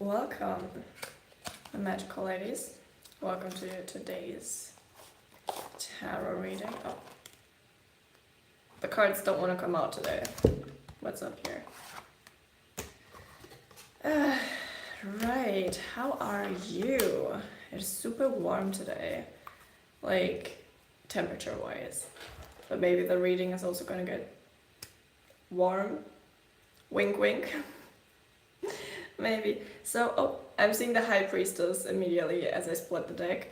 Welcome, my magical ladies. Welcome to today's tarot reading. Oh, the cards don't want to come out today. What's up here? Right, how are you? It's super warm today, like temperature-wise. But maybe the reading is also gonna get warm. Wink, wink. Maybe. So, oh, I'm seeing the High Priestess immediately as I split the deck.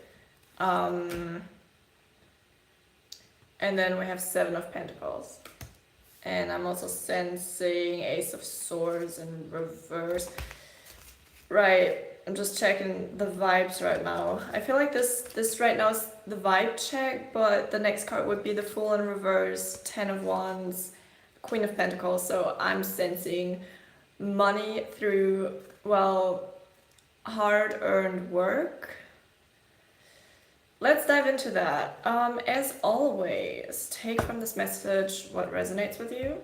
And then we have Seven of Pentacles. And I'm also sensing Ace of Swords in reverse. Right, I'm just checking the vibes right now. I feel like this right now is the vibe check, but the next card would be the Fool in reverse, Ten of Wands, Queen of Pentacles. So I'm sensing money through, well, hard-earned work. Let's dive into that. As always, take from this message what resonates with you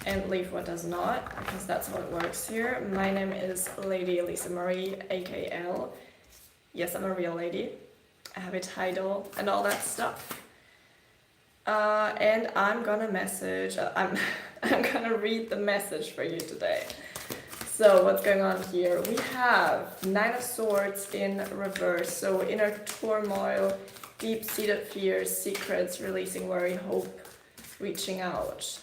and leave what does not, because that's how it works here. My name is Lady Elisa Marie, AKL. Yes, I'm a real lady. I have a title and all that stuff. And I'm gonna I'm gonna read the message for you today. So what's going on here? We have Nine of Swords in reverse. So inner turmoil, deep-seated fears, secrets, releasing worry, hope, reaching out.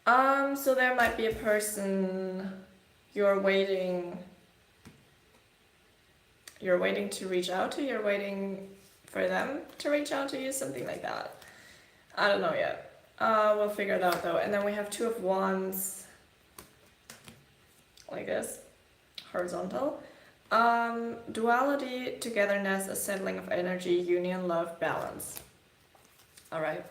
So there might be a person you're waiting to reach out to, you're waiting for them to reach out to you, something like that. I don't know yet. We'll figure it out though. And then we have Two of Wands, like this, horizontal. Duality, togetherness, a settling of energy, union, love, balance. All right.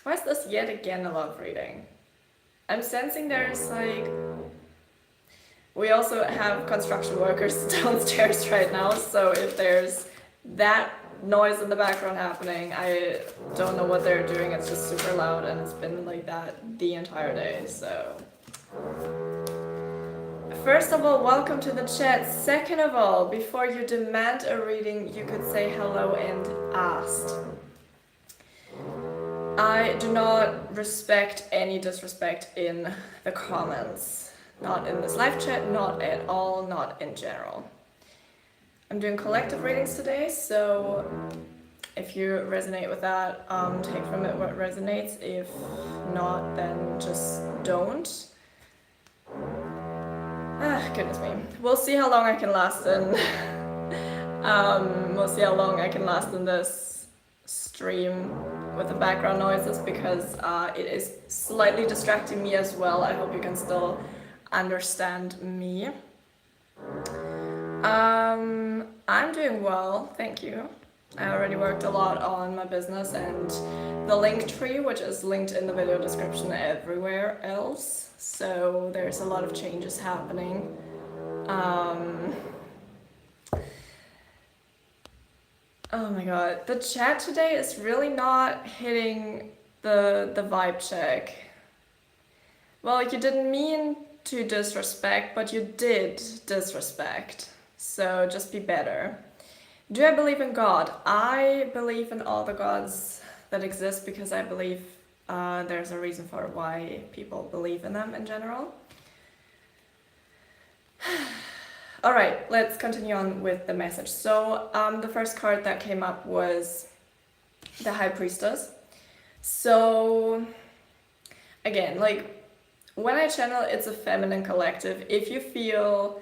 Why is this yet again a love reading? I'm sensing there's like... We also have construction workers downstairs right now, so if there's that noise in the background happening, I don't know what they're doing. It's just super loud and it's been like that the entire day, so... First of all, welcome to the chat. Second of all, before you demand a reading, you could say hello and ask. I do not respect any disrespect in the comments. Not in this live chat, not at all, not in general. I'm doing collective readings today, so if you resonate with that, take from it what resonates. If not, then just don't. Goodness me. We'll see how long I can last in this stream with the background noises, because it is slightly distracting me as well. I hope you can still understand me. I'm doing well, thank you. I already worked a lot on my business and the link tree, which is linked in the video description everywhere else. So there's a lot of changes happening. Oh my god, the chat today is really not hitting the vibe check. Well, you didn't mean to disrespect, but you did disrespect. So just be better. Do I believe in God? I believe in all the gods that exist because I believe there's a reason for why people believe in them in general. Alright, let's continue on with the message. So the first card that came up was the High Priestess. So again, like when I channel, it's a feminine collective. If you feel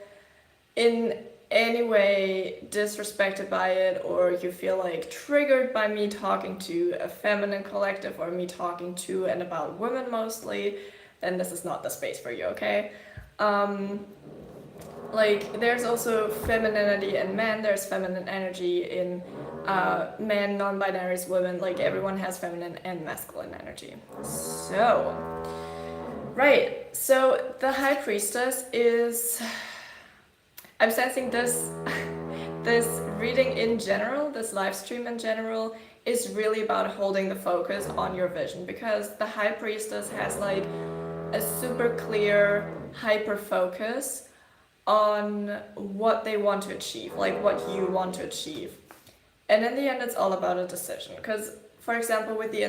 in any way disrespected by it, or you feel like triggered by me talking to a feminine collective or me talking to and about women mostly, then this is not the space for you, okay? Like there's also femininity in men, there's feminine energy in men, non-binaries, women, like everyone has feminine and masculine energy. So, right, so the High Priestess is... I'm sensing this reading in general, this live stream in general, is really about holding the focus on your vision, because the High Priestess has like a super clear hyper focus on what they want to achieve, like what you want to achieve. And in the end, it's all about a decision. Because, for example, with the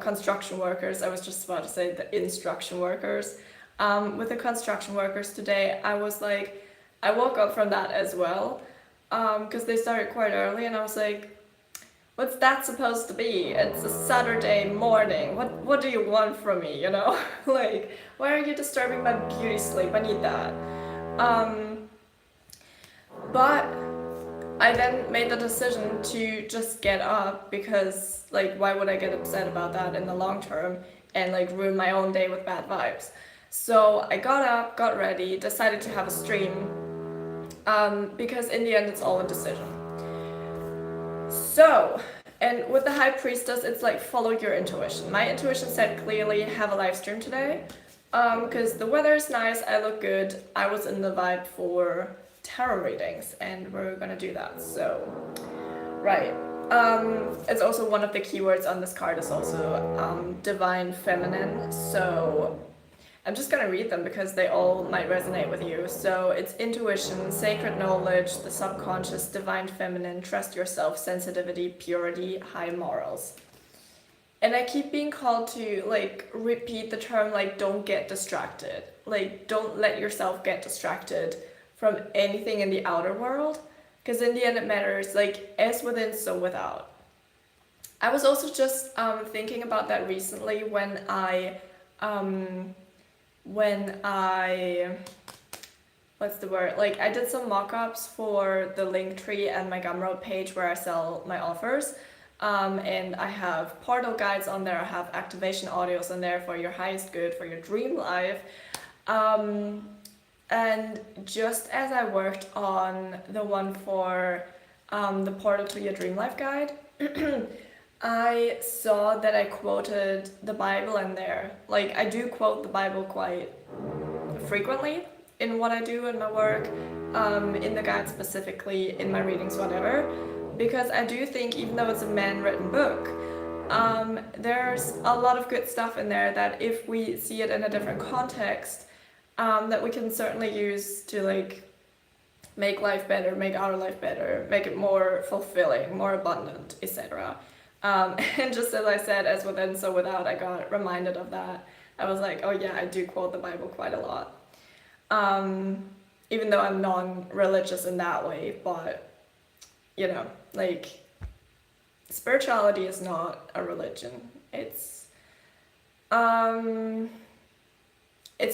construction workers, I was just about to say the instruction workers. With the construction workers today, I was like, I woke up from that as well, because they started quite early, and I was like, what's that supposed to be? It's a Saturday morning. What do you want from me, you know? Like, why are you disturbing my beauty sleep? I need that. Um, but I then made the decision to just get up because, like, why would I get upset about that in the long term and, like, ruin my own day with bad vibes? So I got up, got ready, decided to have a stream, because in the end, it's all a decision. So, and with the High Priestess, it's like follow your intuition. My intuition said clearly have a live stream today, because the weather is nice, I look good, I was in the vibe for tarot readings, and we're gonna do that. So, right. It's also one of the keywords on this card is also divine feminine. So I'm just gonna read them because they all might resonate with you. So it's intuition, sacred knowledge, the subconscious, divine feminine, trust yourself, sensitivity, purity, high morals. And I keep being called to like repeat the term like don't get distracted. Like don't let yourself get distracted from anything in the outer world, because in the end it matters like as within so without. I was also just thinking about that recently when I what's the word, like I did some mock-ups for the Linktree and my Gumroad page where I sell my offers, and I have portal guides on there, I have activation audios on there for your highest good, for your dream life, and just as I worked on the one for the portal to your dream life guide, I saw that I quoted the Bible in there. Like, I do quote the Bible quite frequently in what I do in my work, in the guide specifically, in my readings, whatever. Because I do think, even though it's a man-written book, there's a lot of good stuff in there that if we see it in a different context, that we can certainly use to, like, make life better, make our life better, make it more fulfilling, more abundant, etc. And just as I said, as within, so without, I got reminded of that. I was like, oh yeah, I do quote the Bible quite a lot. Even though I'm non-religious in that way, but, you know, like, spirituality is not a religion. It's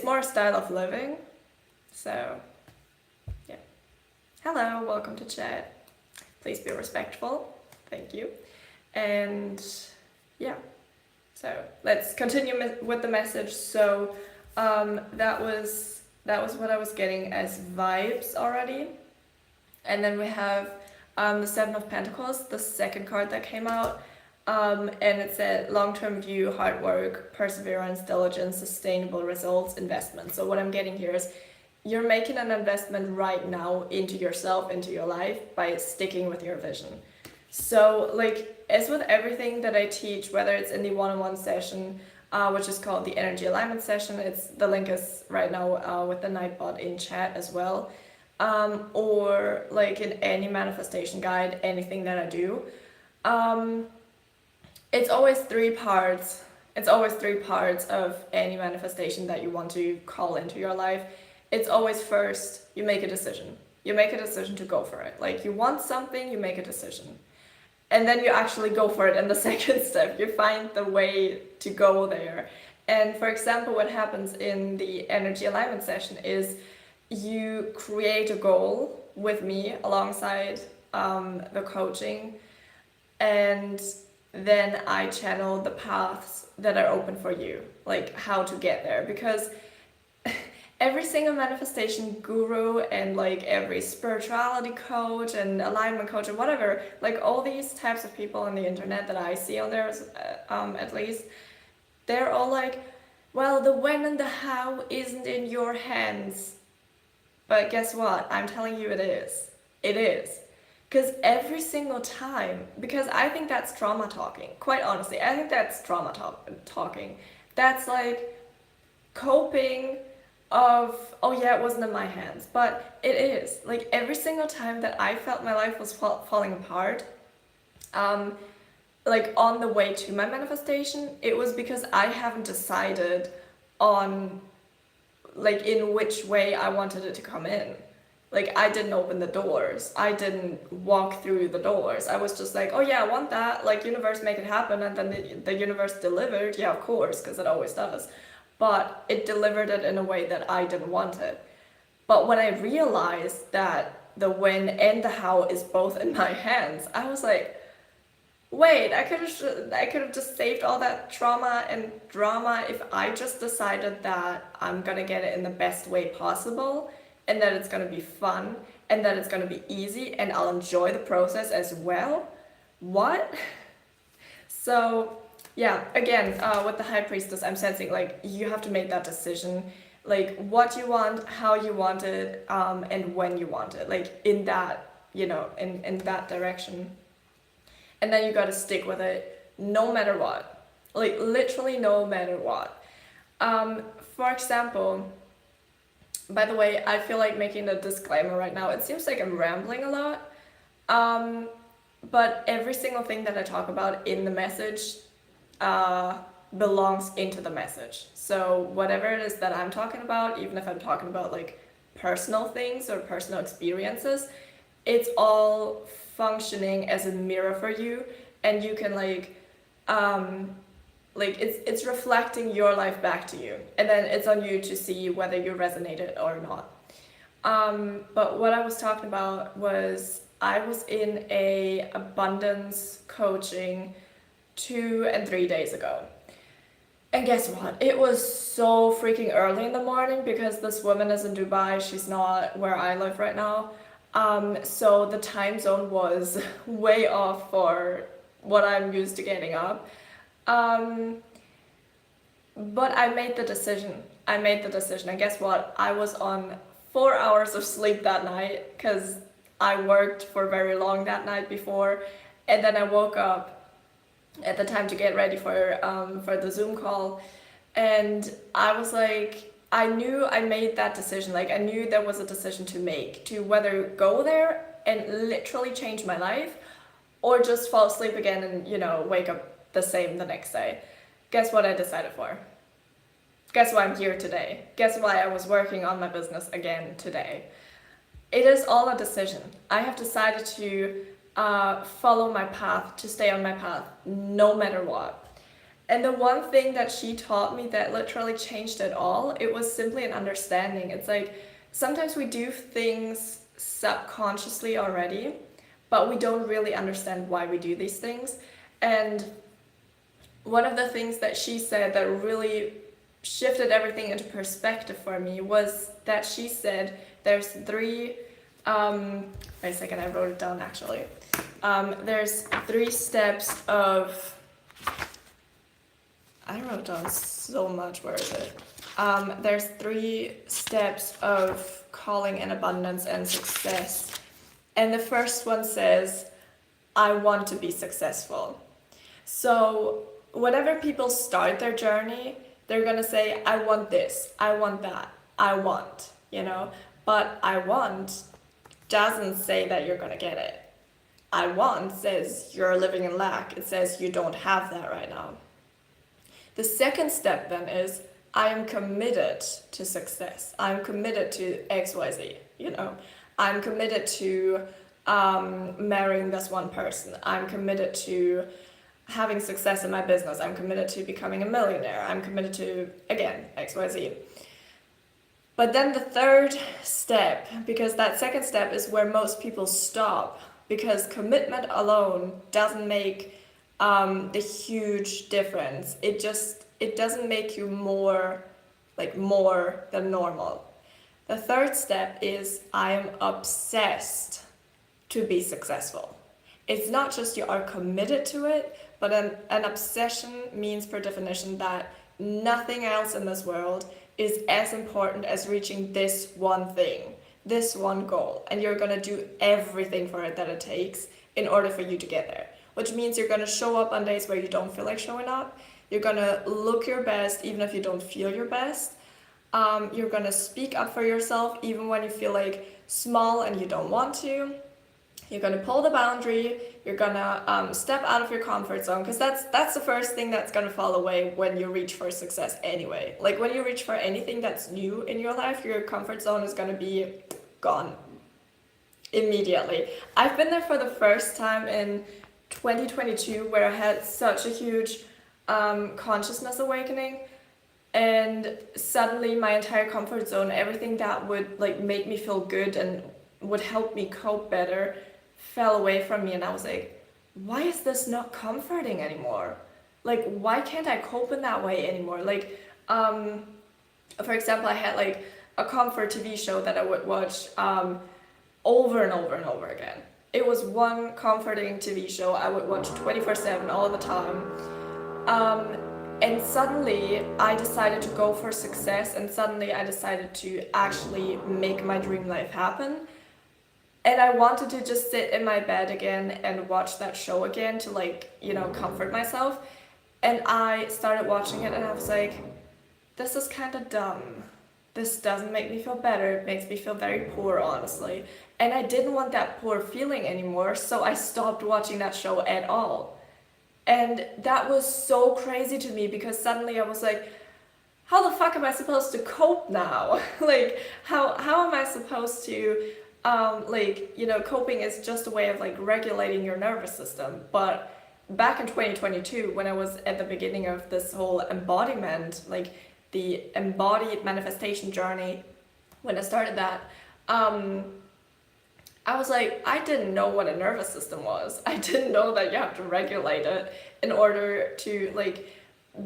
more a style of living. So, yeah. Hello, welcome to chat. Please be respectful. Thank you. And yeah, so let's continue with the message. So that was what I was getting as vibes already. And then we have the Seven of Pentacles, the second card that came out, and it said long-term view, hard work, perseverance, diligence, sustainable results, investment. So what I'm getting here is you're making an investment right now into yourself, into your life, by sticking with your vision. So, like, as with everything that I teach, whether it's in the one-on-one session, which is called the energy alignment session, the link is right now with the Nightbot in chat as well, or like in any manifestation guide, anything that I do, it's always three parts. It's always three parts of any manifestation that you want to call into your life. It's always first, you make a decision. You make a decision to go for it. Like, you want something, you make a decision. And then you actually go for it in the second step. You find the way to go there. And for example, what happens in the energy alignment session is you create a goal with me alongside the coaching, and then I channel the paths that are open for you, like how to get there. Because every single manifestation guru and like every spirituality coach and alignment coach and whatever, like all these types of people on the internet that I see on there, at least, they're all like, well, the when and the how isn't in your hands. But guess what? I'm telling you it is. It is. Because every single time, because I think that's trauma talking. Quite honestly, I think that's trauma talking. That's like, coping of, oh yeah, it wasn't in my hands, but it is. Like every single time that I felt my life was falling apart, um, like on the way to my manifestation, it was because I haven't decided on like in which way I wanted it to come in. Like I didn't open the doors. I didn't walk through the doors. I was just like, oh yeah, I want that. Like universe, make it happen. And then the universe delivered. Yeah, of course, because it always does. But it delivered it in a way that I didn't want it. But when I realized that the when and the how is both in my hands, I was like, wait, I could have just saved all that trauma and drama if I just decided that I'm gonna get it in the best way possible and that it's gonna be fun and that it's gonna be easy and I'll enjoy the process as well. What? So, yeah, again, with the High Priestess, I'm sensing like you have to make that decision, like what you want, how you want it, and when you want it, like in that, in that direction. And then you gotta stick with it no matter what. Like literally no matter what. For example, by the way, I feel like making a disclaimer right now. It seems like I'm rambling a lot. Um, but every single thing that I talk about in the message uh, belongs into the message. So whatever it is that I'm talking about, even if I'm talking about like personal things or personal experiences, it's all functioning as a mirror for you, and you can um it's reflecting your life back to you, and then it's on you to see whether you resonated or not. But what I was talking about was I was in a abundance coaching 2 and 3 days ago. And guess what? It was so freaking early in the morning because this woman is in Dubai. She's not where I live right now. So the time zone was way off for what I'm used to getting up. Um, but I made the decision. I made the decision. And guess what? I was on 4 hours of sleep that night because I worked for very long that night before. And then I woke up at the time to get ready for the Zoom call, and I was like, I knew I made that decision. Like I knew there was a decision to make to whether go there and literally change my life, or just fall asleep again and wake up the same the next day. Guess what I decided for? Guess why I'm here today? Guess why I was working on my business again today? It is all a decision. I have decided to follow my path, to stay on my path, no matter what. And the one thing that she taught me that literally changed it all, it was simply an understanding. It's like sometimes we do things subconsciously already, but we don't really understand why we do these things. And one of the things that she said that really shifted everything into perspective for me was that she said there's three wait a second, I wrote it down actually. There's 3 steps of, I wrote down so much, where is it? There's 3 steps of calling and abundance and success. And the first one says, I want to be successful. So whenever people start their journey, they're gonna say, I want this, I want that, I want, but I want doesn't say that you're gonna get it. I want says you're living in lack. It says you don't have that right now. The second step then is I am committed to success. I'm committed to XYZ, I'm committed to marrying this one person. I'm committed to having success in my business. I'm committed to becoming a millionaire. I'm committed to, again, XYZ. But then the third step, because that second step is where most people stop, because commitment alone doesn't make the huge difference. It doesn't make you more than normal. The third step is I am obsessed to be successful. It's not just you are committed to it, but an obsession means per definition that nothing else in this world is as important as reaching this one thing, this one goal, and you're gonna do everything for it that it takes in order for you to get there, which means you're gonna show up on days where you don't feel like showing up. You're gonna look your best even if you don't feel your best. You're gonna speak up for yourself even when you feel like small and you don't want to. You're gonna pull the boundary. You're gonna step out of your comfort zone, because that's the first thing that's gonna fall away when you reach for success anyway. Like when you reach for anything that's new in your life, your comfort zone is gonna be gone immediately. I've been there for the first time in 2022, where I had such a huge consciousness awakening, and suddenly my entire comfort zone, everything that would like make me feel good and would help me cope better, fell away from me. And I was like, why is this not comforting anymore? Like, why can't I cope in that way anymore? Like, for example, I had like a comfort TV show that I would watch over and over and over again. It was one comforting TV show I would watch 24/7 all the time. And suddenly I decided to go for success, and suddenly I decided to actually make my dream life happen. And I wanted to just sit in my bed again and watch that show again to, like, you know, comfort myself. And I started watching it and I was like, this is kind of dumb. This doesn't make me feel better. It makes me feel very poor, honestly. And I didn't want that poor feeling anymore, so I stopped watching that show at all. And that was so crazy to me, because suddenly I was like, how the fuck am I supposed to cope now? Like, how am I supposed to, like, you know, coping is just a way of like regulating your nervous system. But back in 2022, when I was at the beginning of this whole embodiment, like the embodied manifestation journey, when I started that, I was like, I didn't know what a nervous system was. I didn't know that you have to regulate it in order to like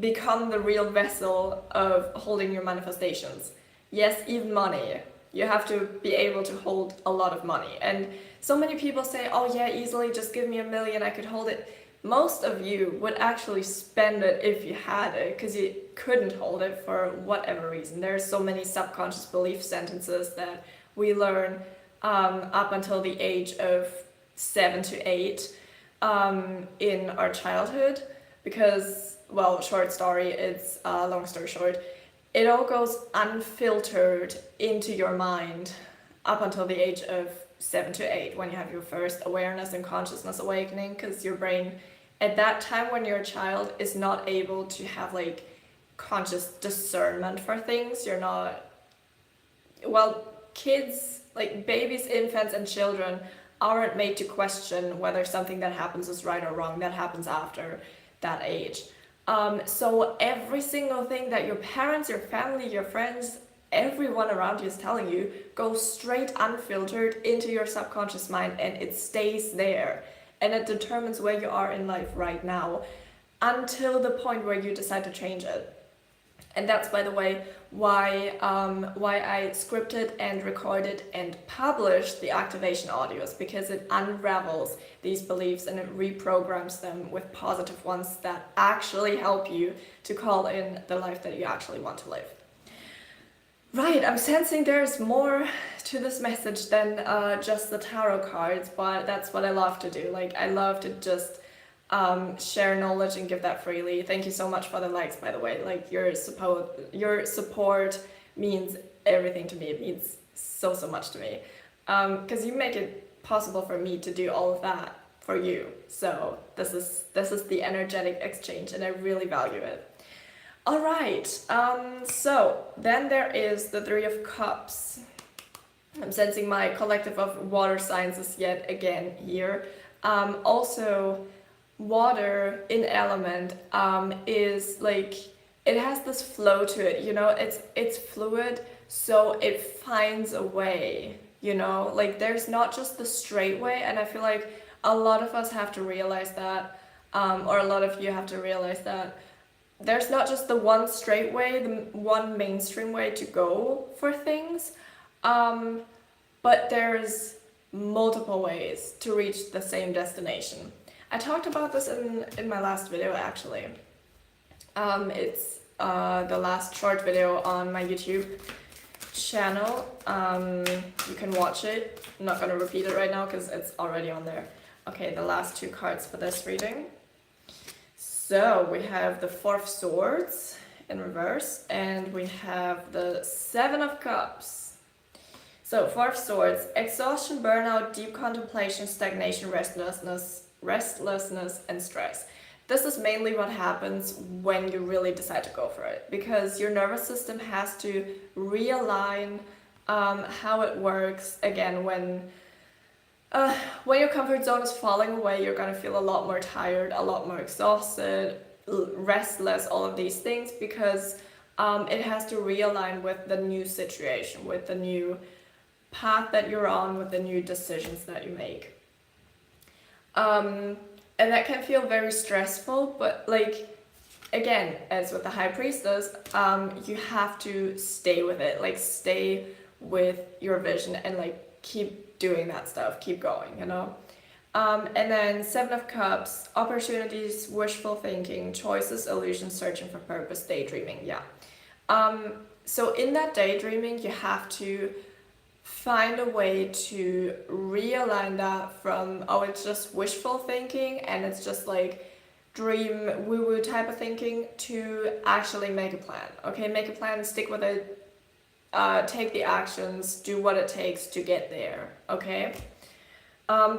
become the real vessel of holding your manifestations. Yes, even money. You have to be able to hold a lot of money. And so many people say, oh yeah, easily, just give me $1 million, I could hold it. Most of you would actually spend it if you had it, because you couldn't hold it for whatever reason. There's so many subconscious belief sentences that we learn up until the age of 7 to 8 in our childhood, because, well, short story, it's long story short, it all goes unfiltered into your mind up until the age of 7 to 8, when you have your first awareness and consciousness awakening, because your brain at that time, when you're a child, is not able to have like conscious discernment for things. You're not, well, kids, like babies, infants, and children aren't made to question whether something that happens is right or wrong. That happens after that age. So every single thing that your parents, your family, your friends, everyone around you is telling you goes straight unfiltered into your subconscious mind, and it stays there. And it determines where you are in life right now until the point where you decide to change it. And that's, by the way, why I scripted and recorded and published the activation audios, because it unravels these beliefs and it reprograms them with positive ones that actually help you to call in the life that you actually want to live. Right, I'm sensing there's more to this message than just the tarot cards, but that's what I love to do. Like, I love to just share knowledge and give that freely. Thank you so much for the likes, by the way. Like, your support means everything to me. It means so much to me, because you make it possible for me to do all of that for you. So this is the energetic exchange, and I really value it. All right, so then there is the Three of Cups. I'm sensing my collective of water signs yet again here. Also, water in element is like, it has this flow to it, you know, it's fluid, so it finds a way, you know, like there's not just the straight way. And I feel like a lot of us have to realize that, or a lot of you have to realize that there's not just the one straight way, the one mainstream way to go for things, but there's multiple ways to reach the same destination. I talked about this in my last video, actually. It's the last short video on my YouTube channel. You can watch it. I'm not going to repeat it right now because it's already on there. Okay, the last two cards for this reading. So we have the Four of Swords in reverse, and we have the Seven of Cups. So, Four of Swords, exhaustion, burnout, deep contemplation, stagnation, restlessness, and stress. This is mainly what happens when you really decide to go for it, because your nervous system has to realign how it works. Again, when your comfort zone is falling away, you're gonna feel a lot more tired, a lot more exhausted, restless, all of these things, because it has to realign with the new situation, with the new path that you're on, with the new decisions that you make. And that can feel very stressful, but like, again, as with the High Priestess, you have to stay with it, like stay with your vision and like keep doing that stuff, keep going, you know? And then Seven of Cups, opportunities, wishful thinking, choices, illusions, searching for purpose, daydreaming, yeah. So in that daydreaming, you have to find a way to realign that from, oh, it's just wishful thinking and it's just like dream woo-woo type of thinking, to actually make a plan. Okay, make a plan, stick with it, take the actions, do what it takes to get there. Okay,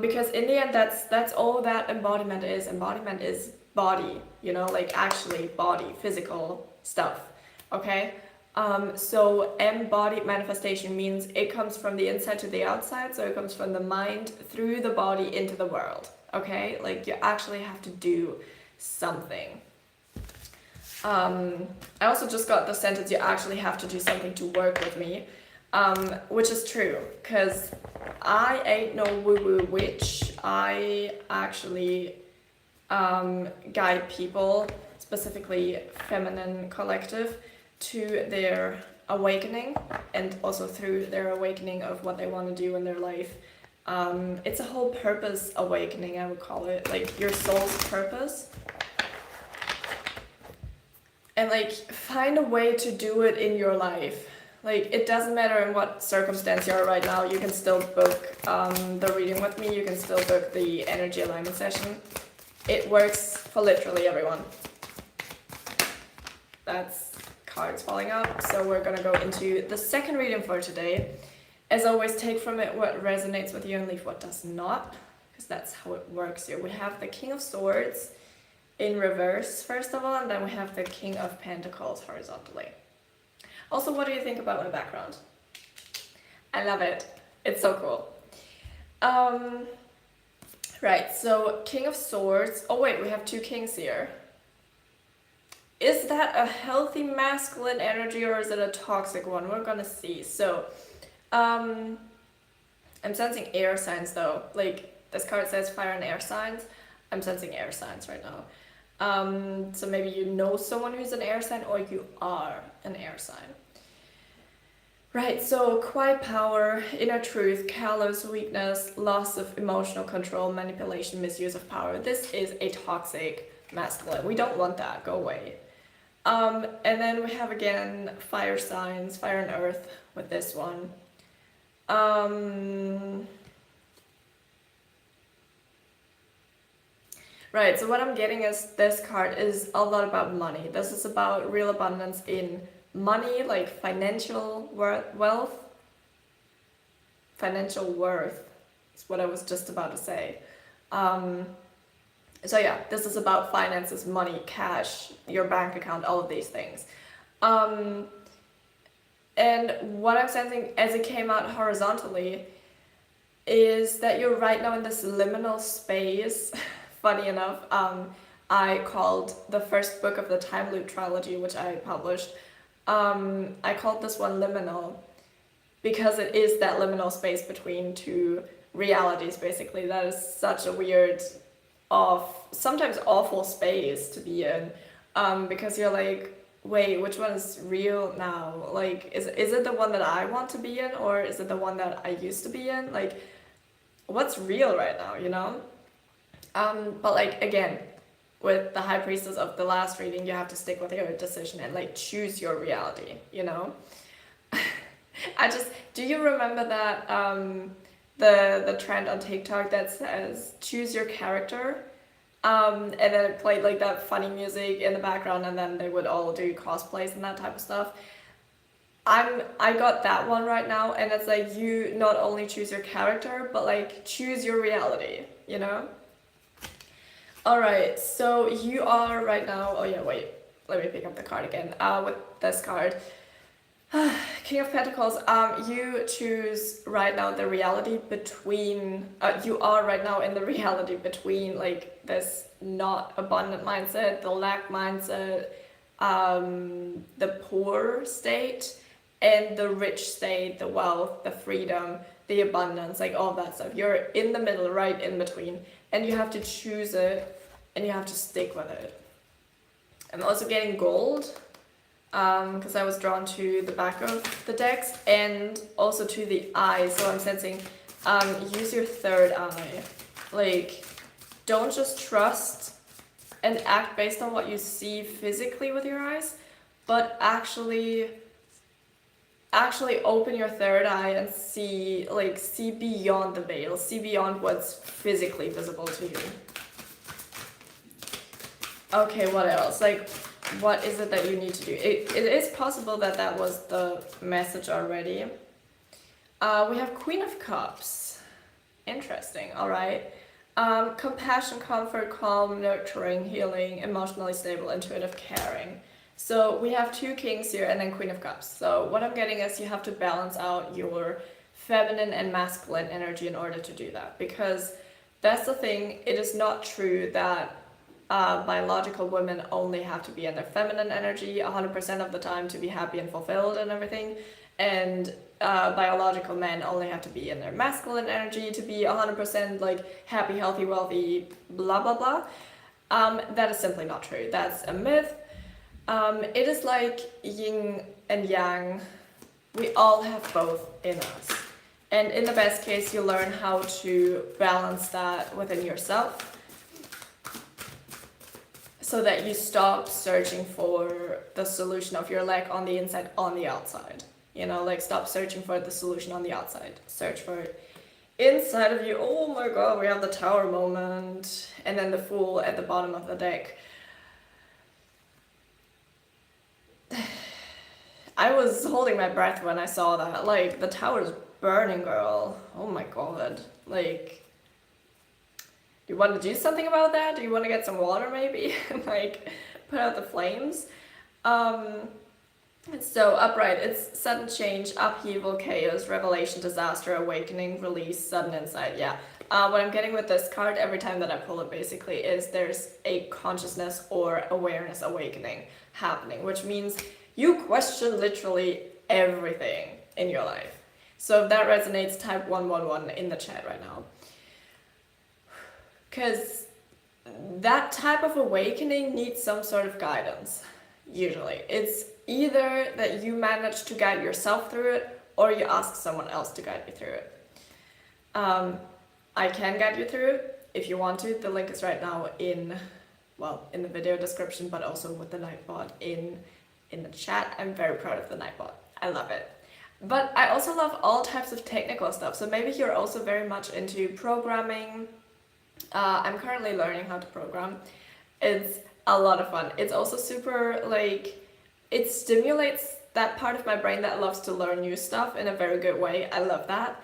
because in the end, that's all that embodiment is. Embodiment is body, you know, like actually body, physical stuff. Okay, so embodied manifestation means it comes from the inside to the outside, so it comes from the mind through the body into the world. Okay, like you actually have to do something. I also just got the sentence, you actually have to do something to work with me, which is true, because I ain't no woo-woo witch. I actually guide people, specifically feminine collective, to their awakening, and also through their awakening of what they want to do in their life. It's a whole purpose awakening, I would call it, like your soul's purpose. And like find a way to do it in your life. Like it doesn't matter in what circumstance you are right now, you can still book the reading with me, you can still book the energy alignment session. It works for literally everyone. That's cards falling out. So we're gonna go into the second reading for today. As always, take from it what resonates with you and leave what does not, because that's how it works here. We have the King of Swords in reverse, first of all, and then we have the King of Pentacles horizontally. Also, what do you think about my background? I love it. It's so cool. Right, so King of Swords. Oh wait, we have two kings here. Is that a healthy masculine energy or is it a toxic one? We're gonna see. So, I'm sensing air signs though. Like this card says fire and air signs. I'm sensing air signs right now. So maybe you know someone who's an air sign or you are an air sign. Right, so quiet power, inner truth, callous weakness, loss of emotional control, manipulation, misuse of power. This is a toxic masculine. We don't want that. Go away. And then we have again fire signs, fire and earth with this one. Right, so what I'm getting is this card is a lot about money. This is about real abundance in money, like financial wealth. Financial worth is what I was just about to say. So yeah, this is about finances, money, cash, your bank account, all of these things. And what I'm sensing as it came out horizontally is that you're right now in this liminal space. Funny enough, I called the first book of the Time Loop trilogy, which I published, I called this one liminal because it is that liminal space between two realities, basically. That is such a weird, sometimes awful space to be in, because you're like, wait, which one is real now? Like, is it the one that I want to be in, or is it the one that I used to be in? Like, what's real right now, you know? But like, again, with the High Priestess of the last reading, you have to stick with your decision and like choose your reality, you know? Do you remember that, the trend on TikTok that says, choose your character? And then it played like that funny music in the background, and then they would all do cosplays and that type of stuff. I got that one right now, and it's like you not only choose your character, but like choose your reality, you know? Alright, so you are right now, oh yeah, wait, let me pick up the card again. With this card, King of Pentacles, you choose right now the reality between, you are right now in the reality between like this not abundant mindset, the lack mindset, the poor state, and the rich state, the wealth, the freedom, the abundance, like all that stuff. You're in the middle, right in between, and you have to choose it, and you have to stick with it. I'm also getting gold, because I was drawn to the back of the decks, and also to the eye, so I'm sensing, use your third eye. Like, don't just trust and act based on what you see physically with your eyes, but actually open your third eye and see beyond the veil, see beyond what's physically visible to you. Okay, what else? Like, what is it that you need to do? It is possible that that was the message already. We have Queen of Cups. Interesting, all right. Compassion, comfort, calm, nurturing, healing, emotionally stable, intuitive, caring. So we have two kings here and then Queen of Cups. So what I'm getting is you have to balance out your feminine and masculine energy in order to do that. Because that's the thing, it is not true that biological women only have to be in their feminine energy 100% of the time to be happy and fulfilled and everything, and biological men only have to be in their masculine energy to be 100% like happy, healthy, wealthy, blah blah blah. That is simply not true. That's a myth. It is like yin and yang. We all have both in us, and in the best case you learn how to balance that within yourself, so that you stop searching for the solution of your lack on the inside, on the outside. You know, like stop searching for the solution on the outside. Search for it inside of you. Oh my god, we have the Tower moment. And then the Fool at the bottom of the deck. I was holding my breath when I saw that. Like, the Tower's burning, girl. Oh my god. Like, do you want to do something about that? Do you want to get some water maybe? Like, put out the flames? So, upright, it's sudden change, upheaval, chaos, revelation, disaster, awakening, release, sudden insight, yeah. What I'm getting with this card every time that I pull it basically is there's a consciousness or awareness awakening happening, which means you question literally everything in your life. So if that resonates, type 111 in the chat right now. Because that type of awakening needs some sort of guidance, usually. It's either that you manage to guide yourself through it, or you ask someone else to guide you through it. I can guide you through it if you want to. The link is right now in the video description, but also with the Nightbot in the chat. I'm very proud of the Nightbot. I love it. But I also love all types of technical stuff. So maybe you're also very much into programming. I'm currently learning how to program. It's a lot of fun. It's also super, like, it stimulates that part of my brain that loves to learn new stuff in a very good way. I love that.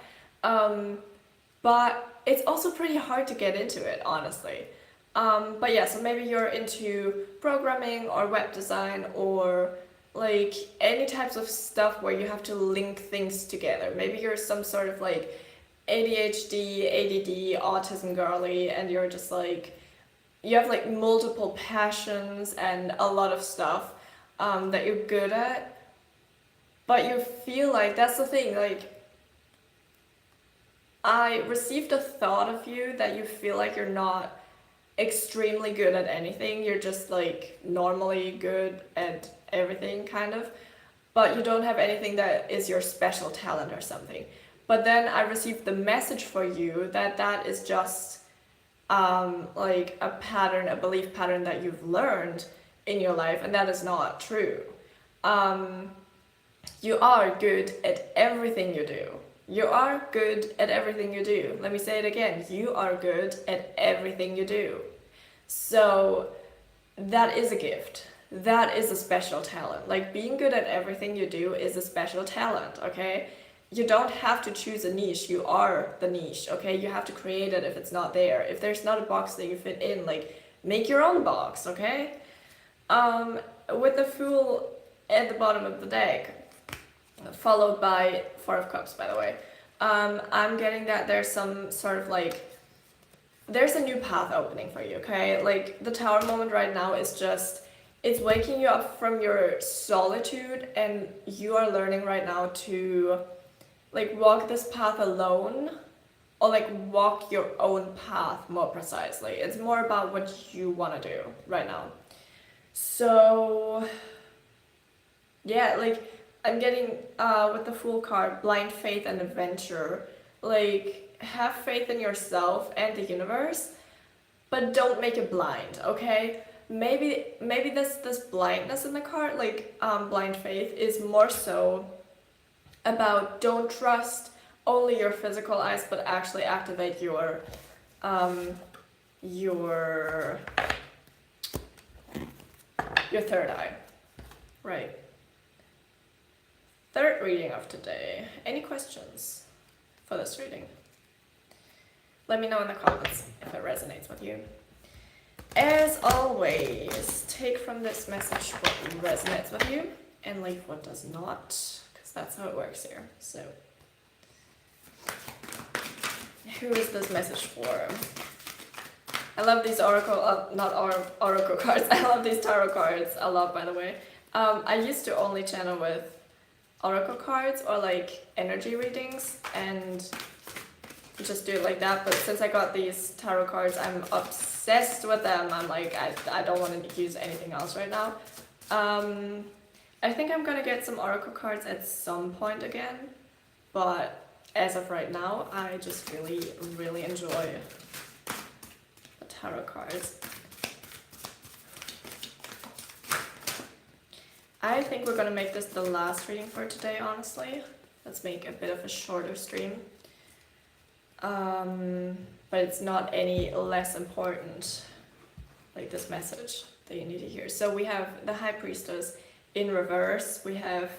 But it's also pretty hard to get into it, honestly. But yeah, so maybe you're into programming or web design or like any types of stuff where you have to link things together. Maybe you're some sort of like ADHD, ADD, autism girly, and you're just like, you have like multiple passions and a lot of stuff that you're good at, but you feel like, that's the thing, like, I received a thought of you that you feel like you're not extremely good at anything, you're just like normally good at everything kind of, but you don't have anything that is your special talent or something. But then I received the message for you that that is just like a pattern, a belief pattern that you've learned in your life, and that is not true. You are good at everything you do. You are good at everything you do. Let me say it again. You are good at everything you do. So that is a gift. That is a special talent. Like being good at everything you do is a special talent, okay? You don't have to choose a niche, you are the niche, okay? You have to create it if it's not there. If there's not a box that you fit in, like make your own box, okay? With the Fool at the bottom of the deck, followed by Four of Cups, by the way, I'm getting that there's some sort of like, there's a new path opening for you, okay? Like the Tower moment right now is just, it's waking you up from your solitude, and you are learning right now to like walk this path alone, or like walk your own path more precisely. It's more about what you want to do right now. So yeah, like I'm getting with the Fool card, blind faith and adventure. Like have faith in yourself and the universe, but don't make it blind, okay? Maybe this blindness in the card, like blind faith, is more so about don't trust only your physical eyes, but actually activate your your third eye, right? Third reading of today. Any questions for this reading? Let me know in the comments if it resonates with you. As always, take from this message what resonates with you and leave what does not, because that's how it works here. So, who is this message for? I love these oracle cards. I love these tarot cards a lot, by the way. I used to only channel with oracle cards or like energy readings and just do it like that, but since I got these tarot cards, I'm obsessed with them. I'm like, I don't want to use anything else right now. I think I'm gonna get some oracle cards at some point again, but as of right now, I just really enjoy the tarot cards. I think we're gonna make this the last reading for today, honestly. Let's make a bit of a shorter stream. But it's not any less important, like this message that you need to hear. So we have the High Priestess in reverse, we have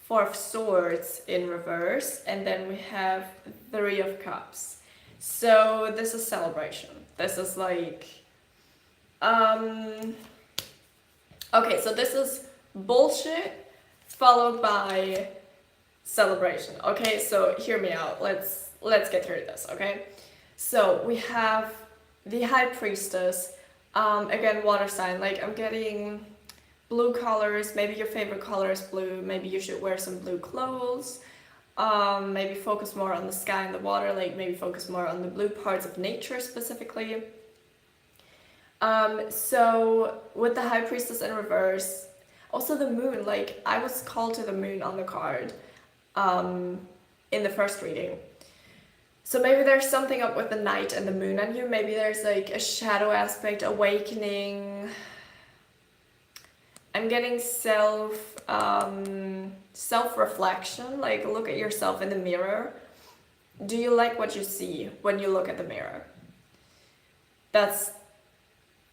Four of Swords in reverse, and then we have Three of Cups. So this is celebration. This is like, okay, so this is bullshit followed by celebration. Okay, so hear me out. Let's get through this, okay? So we have the High Priestess, again, water sign. Like I'm getting blue colors. Maybe your favorite color is blue. Maybe you should wear some blue clothes. Maybe focus more on the sky and the water. Like maybe focus more on the blue parts of nature specifically. So with the High Priestess in reverse, also the moon. Like I was called to the moon on the card in the first reading. So maybe there's something up with the night and the moon on you. Maybe there's like a shadow aspect, awakening. I'm getting self-reflection, like look at yourself in the mirror. Do you like what you see when you look at the mirror? That's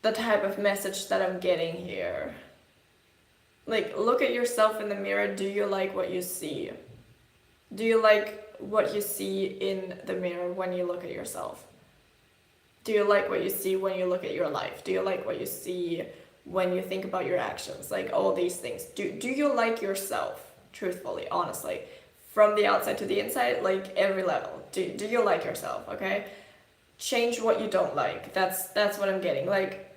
the type of message that I'm getting here. Like look at yourself in the mirror. Do you like what you see? Do you like what you see in the mirror when you look at yourself? Do you like what you see when you look at your life? Do you like what you see when you think about your actions? Like all these things. Do you like yourself? Truthfully, honestly. From the outside to the inside, like every level. Do you like yourself, okay? Change what you don't like. That's what I'm getting. Like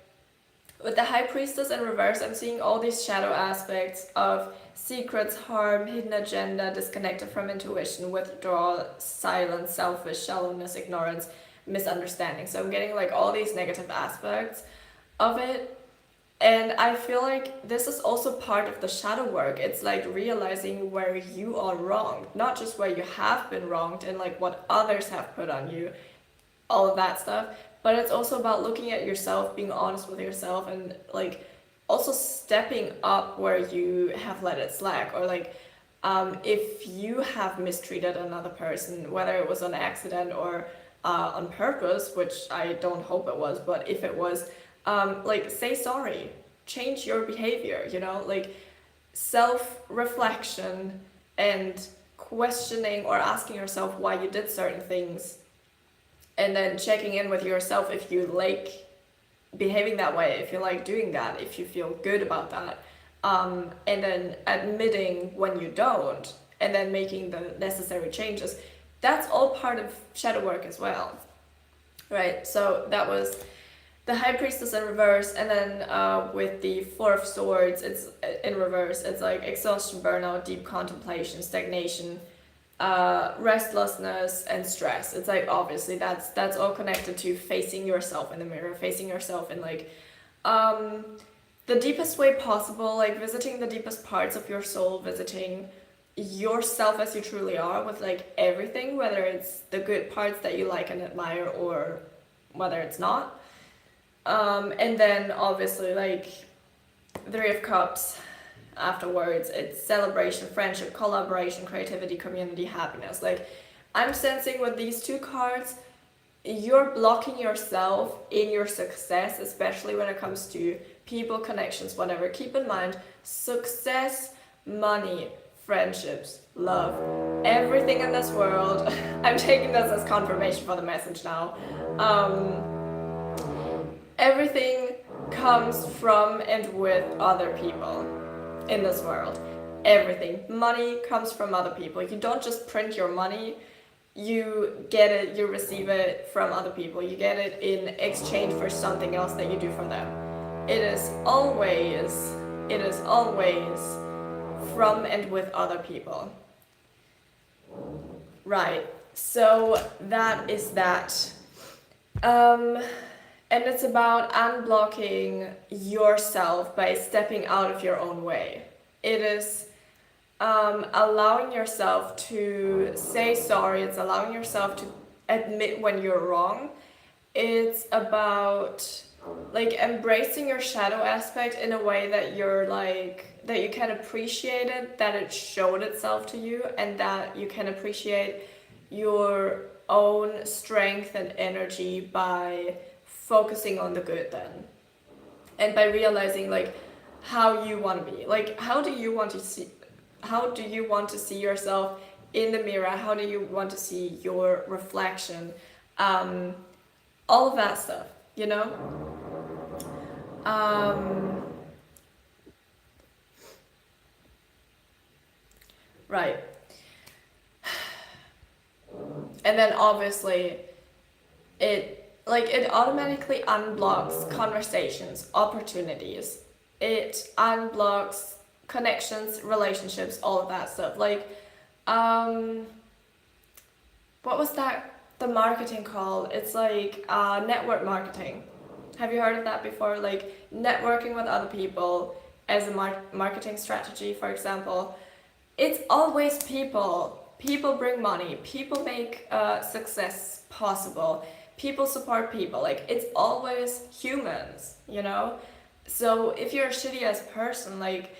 with the High Priestess in reverse, I'm seeing all these shadow aspects of secrets, harm, hidden agenda, disconnected from intuition, withdrawal, silence, selfish, shallowness, ignorance, misunderstanding. So I'm getting like all these negative aspects of it. And I feel like this is also part of the shadow work. It's like realizing where you are wronged, not just where you have been wronged and like what others have put on you, all of that stuff. But it's also about looking at yourself, being honest with yourself, and like also stepping up where you have let it slack, or like if you have mistreated another person, whether it was on accident or on purpose, which I don't hope it was, but if it was, Like, say sorry, change your behavior, you know, like self-reflection and questioning or asking yourself why you did certain things, and then checking in with yourself if you like behaving that way, if you like doing that, if you feel good about that, and then admitting when you don't, and then making the necessary changes. That's all part of shadow work as well, right? So that was the High Priestess in reverse, and then with the Four of Swords, it's in reverse. It's like exhaustion, burnout, deep contemplation, stagnation, restlessness, and stress. It's like, obviously that's all connected to facing yourself in the mirror, facing yourself in like the deepest way possible, like visiting the deepest parts of your soul, visiting yourself as you truly are with like everything, whether it's the good parts that you like and admire or whether it's not. And then obviously like Three of Cups afterwards, it's celebration, friendship, collaboration, creativity, community, happiness. Like, I'm sensing with these two cards, you're blocking yourself in your success, especially when it comes to people, connections, whatever. Keep in mind, success, money, friendships, love, everything in this world. I'm taking this as confirmation for the message now. Everything comes from and with other people in this world. Everything. Money comes from other people. You don't just print your money, you get it, you receive it from other people. You get it in exchange for something else that you do for them. It is always from and with other people. Right. So that is that. And it's about unblocking yourself by stepping out of your own way. It is allowing yourself to say sorry. It's allowing yourself to admit when you're wrong. It's about like embracing your shadow aspect in a way that you're like, that you can appreciate it, that it showed itself to you, and that you can appreciate your own strength and energy by focusing on the good then, and by realizing like how you want to be, like how do you want to see yourself in the mirror, how do you want to see your reflection, all of that stuff, you know. Right. And then obviously it automatically unblocks conversations, opportunities. It unblocks connections, relationships, all of that stuff. Like, what was that, the marketing called? It's like network marketing. Have you heard of that before? Like networking with other people as a marketing strategy, for example. It's always people. People bring money. People make success possible. People support people. Like, it's always humans, you know? So if you're a shitty ass person, like,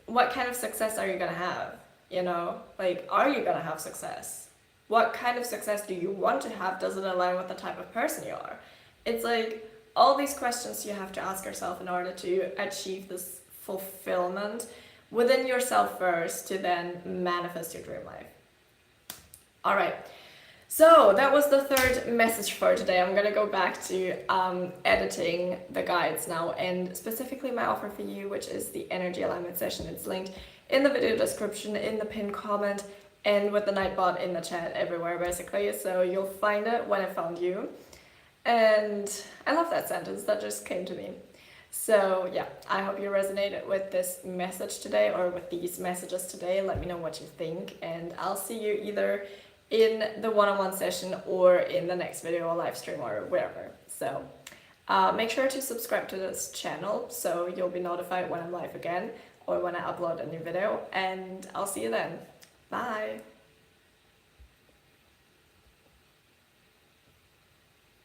what kind of success are you gonna have? You know? Like, are you gonna have success? What kind of success do you want to have? Does it align with the type of person you are? It's like all these questions you have to ask yourself in order to achieve this fulfillment within yourself first, to then manifest your dream life. All right. So that was the third message for today. I'm gonna go back to editing the guides now, and specifically my offer for you, which is the energy alignment session. It's linked in the video description, in the pinned comment, and with the Nightbot in the chat, everywhere basically. So you'll find it when I found you. And I love that sentence, that just came to me. So yeah, I hope you resonated with this message today, or with these messages today. Let me know what you think, and I'll see you either in the one-on-one session or in the next video or live stream or wherever. So make sure to subscribe to this channel so you'll be notified when I'm live again or when I upload a new video, and I'll see you then. Bye!